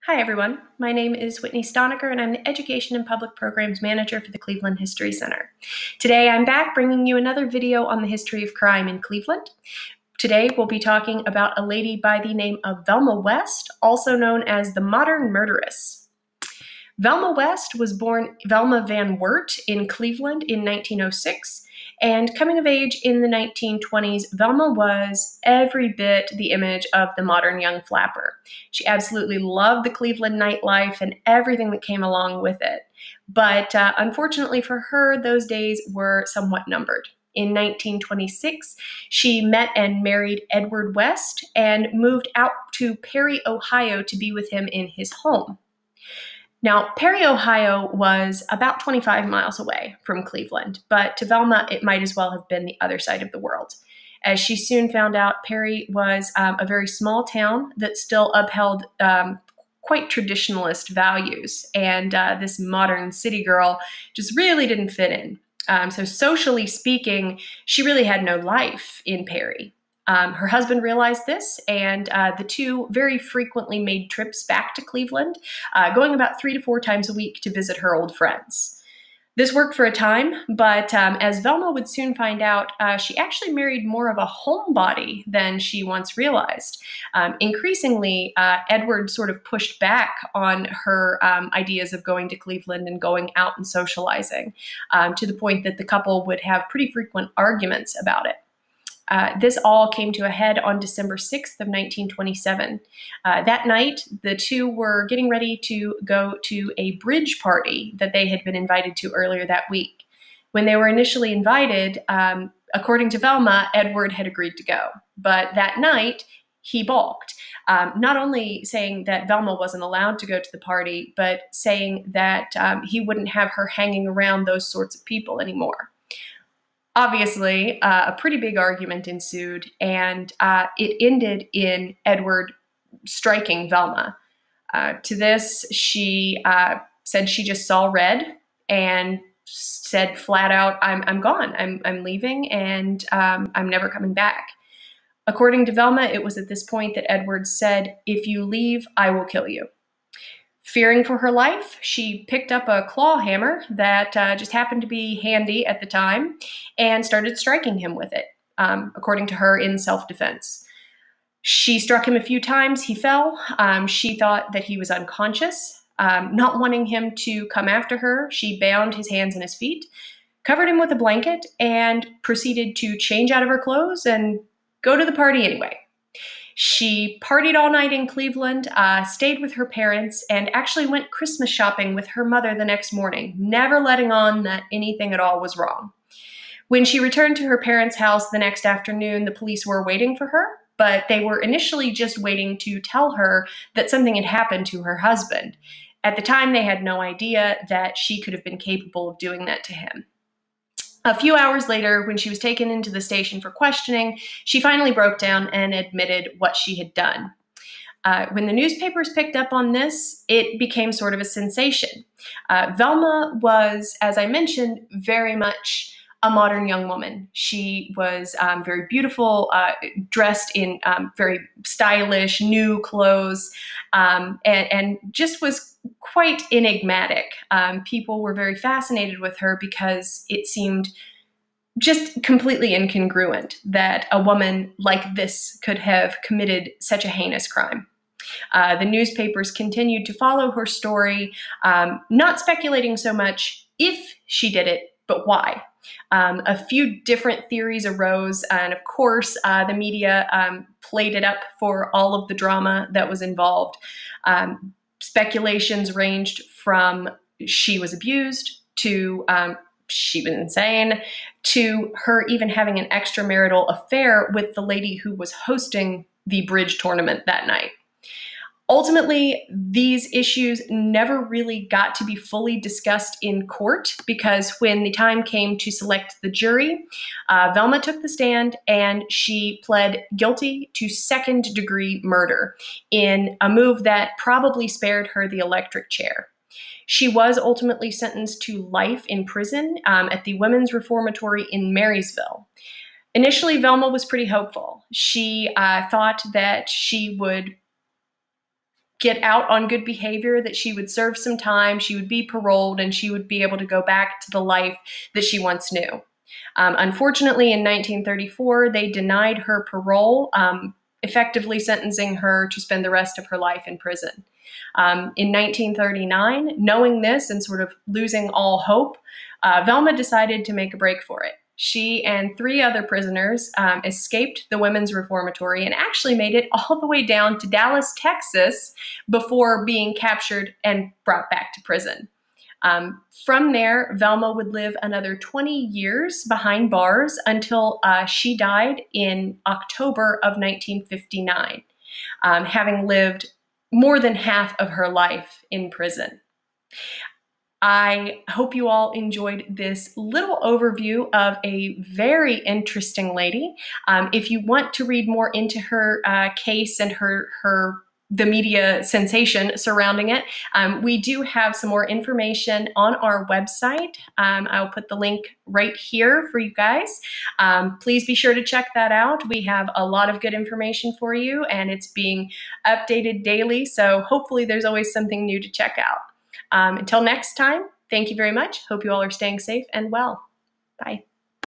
Hi everyone, my name is Whitney Stonecker and I'm the Education and Public Programs Manager for the Cleveland History Center. Today I'm back bringing you another video on the history of crime in Cleveland. Today we'll be talking about a lady by the name of Velma West, also known as the Modern Murderess. Velma West was born Velma Van Wert in Cleveland in 1906. And coming of age in the 1920s, Velma was every bit the image of the modern young flapper. She absolutely loved the Cleveland nightlife and everything that came along with it. But unfortunately for her, those days were somewhat numbered. In 1926, she met and married Edward West and moved out to Perry, Ohio to be with him in his home. Now, Perry, Ohio was about 25 miles away from Cleveland, but to Velma, it might as well have been the other side of the world. As she soon found out, Perry was a very small town that still upheld quite traditionalist values, and this modern city girl just really didn't fit in. So socially speaking, she really had no life in Perry. Her husband realized this, and the two very frequently made trips back to Cleveland, going about 3 to 4 times a week to visit her old friends. This worked for a time, but as Velma would soon find out, she actually married more of a homebody than she once realized. Increasingly, Edward sort of pushed back on her ideas of going to Cleveland and going out and socializing, to the point that the couple would have pretty frequent arguments about it. This all came to a head on December 6th of 1927. That night, the two were getting ready to go to a bridge party that they had been invited to earlier that week. When they were initially invited, according to Velma, Edward had agreed to go. But that night, he balked, not only saying that Velma wasn't allowed to go to the party, but saying that he wouldn't have her hanging around those sorts of people anymore. Obviously, a pretty big argument ensued, and it ended in Edward striking Velma. To this, she said she just saw red and said flat out, I'm gone, I'm leaving, and I'm never coming back. According to Velma, it was at this point that Edward said, "If you leave, I will kill you." Fearing for her life, she picked up a claw hammer that just happened to be handy at the time and started striking him with it, according to her, in self-defense. She struck him a few times. He fell. She thought that he was unconscious. Not wanting him to come after her, she bound his hands and his feet, covered him with a blanket, and proceeded to change out of her clothes and go to the party anyway. She partied all night in Cleveland, stayed with her parents, and actually went Christmas shopping with her mother the next morning, never letting on that anything at all was wrong. When she returned to her parents' house the next afternoon, the police were waiting for her, but they were initially just waiting to tell her that something had happened to her husband. At the time, they had no idea that she could have been capable of doing that to him. A few hours later, when she was taken into the station for questioning, she finally broke down and admitted what she had done. When the newspapers picked up on this, it became sort of a sensation. Velma was, as I mentioned, very much a modern young woman. She was very beautiful, dressed in very stylish, new clothes, and just was quite enigmatic. People were very fascinated with her because it seemed just completely incongruent that a woman like this could have committed such a heinous crime. The newspapers continued to follow her story, not speculating so much if she did it, but why. A few different theories arose, and of course, the media played it up for all of the drama that was involved. Speculations ranged from she was abused to she was insane to her even having an extramarital affair with the lady who was hosting the bridge tournament that night. Ultimately, these issues never really got to be fully discussed in court because when the time came to select the jury, Velma took the stand and she pled guilty to second-degree murder in a move that probably spared her the electric chair. She was ultimately sentenced to life in prison at the Women's Reformatory in Marysville. Initially, Velma was pretty hopeful. She thought that she would get out on good behavior, that she would serve some time, she would be paroled, and she would be able to go back to the life that she once knew. Unfortunately, in 1934, they denied her parole, effectively sentencing her to spend the rest of her life in prison. In 1939, knowing this and sort of losing all hope, Velma decided to make a break for it. She and 3 other prisoners escaped the women's reformatory and actually made it all the way down to Dallas, Texas, before being captured and brought back to prison. From there, Velma would live another 20 years behind bars until she died in October of 1959, having lived more than half of her life in prison. I hope you all enjoyed this little overview of a very interesting lady. If you want to read more into her case and the media sensation surrounding it, we do have some more information on our website. I'll put the link right here for you guys. Please be sure to check that out. We have a lot of good information for you, and it's being updated daily, so hopefully there's always something new to check out. Until next time, thank you very much. Hope you all are staying safe and well. Bye.